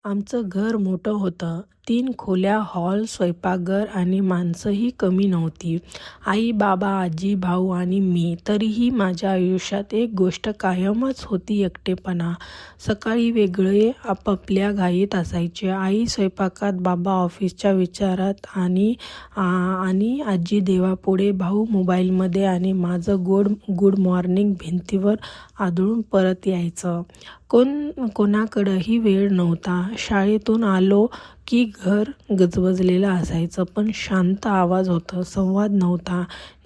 आमचं घर मोठं होतं. 3 खोल्या, हॉल, स्वयंपाकघर आणि माणसंही कमी नव्हती. आई, बाबा, आजी, भाऊ आणि मी. तरीही माझ्या आयुष्यात एक गोष्ट कायमच होती, एकटेपणा. सकाळी वेगळे आपापल्या घाईत असायचे. आई स्वयंपाकात, बाबा ऑफिसच्या विचारात आणि आजी देवापुढे, भाऊ मोबाईलमध्ये आणि माझं गुड मॉर्निंग भिंतीवर आदळून परत यायचं. कोणाकडेही वेळ नव्हता. शाळेतून आलो की घर गजबजलेलं असायचं, पण शांत आवाज होता, संवाद नव्हता.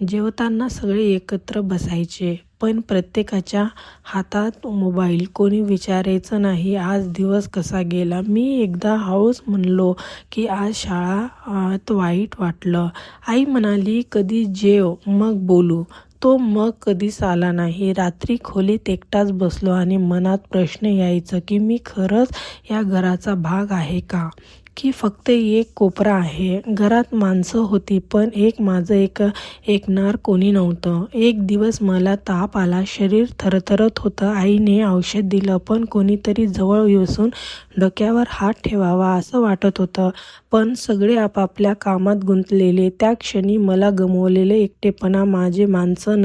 जेवताना सगळे एकत्र बसायचे, पण प्रत्येकाच्या हातात मोबाईल. कोणी विचारायचं नाही, आज दिवस कसा गेला. मी एकदा हळूच म्हणलो की आज शाळेत वाईट वाटलं. आई म्हणाली, कधी जेव, मग बोलू. तो मग कधीच आला नाही. रात्री खोलीत एकटाच बसलो आणि मनात प्रश्न यायचा की मी खरंच या घराचा भाग आहे का? की फक्त एक कोपरा आहे. घरात माणसं होती, पण माझं ऐकणार कोणी नव्हतं. एक दिवस मला ताप आला, शरीर थरथरत होतं. आईने औषध दिलं, पण कोणीतरी जवळ बसून डोक्यावर हात ठेवावा असं वाटत होतं. पण सगळे आपापल्या कामात गुंतलेले. त्या क्षणी मला गमावलेलं एकटेपणा, माझे माणसं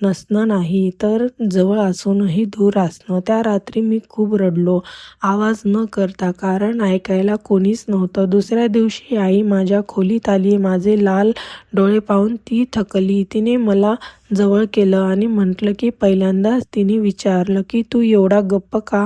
नसणं नाही, तर जवळ असूनही दूर असणं. त्या रात्री मी खूप रडलो, आवाज न करता, कारण ऐकायला कोणीच नव्हतं. दुसऱ्या दिवशी आई माझ्या खोलीत आली. माझे लाल डोळे पाहून ती थकली. तिने मला जवळ केलं आणि म्हटलं की पहिल्यांदाच तिने विचारलं की तू एवढा गप्प का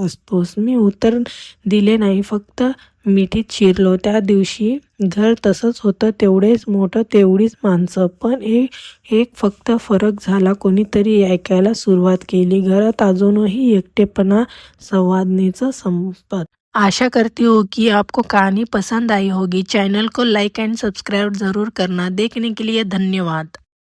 असतोस? मी उत्तर दिले नाही, फक्त मिठीत शिरलो. त्या दिवशी घर तसंच होतं, तेवढेच मोठं, तेवढीच माणसं, पण एक फक्त फरक झाला, कोणीतरी ऐकायला सुरुवात केली. घरात अजूनही एकटेपणा संवादनेचं संपत. आशा करती हूँ कि आपको कहानी पसंद आई होगी। चैनल को लाइक एंड सब्सक्राइब ज़रूर करना। देखने के लिए धन्यवाद।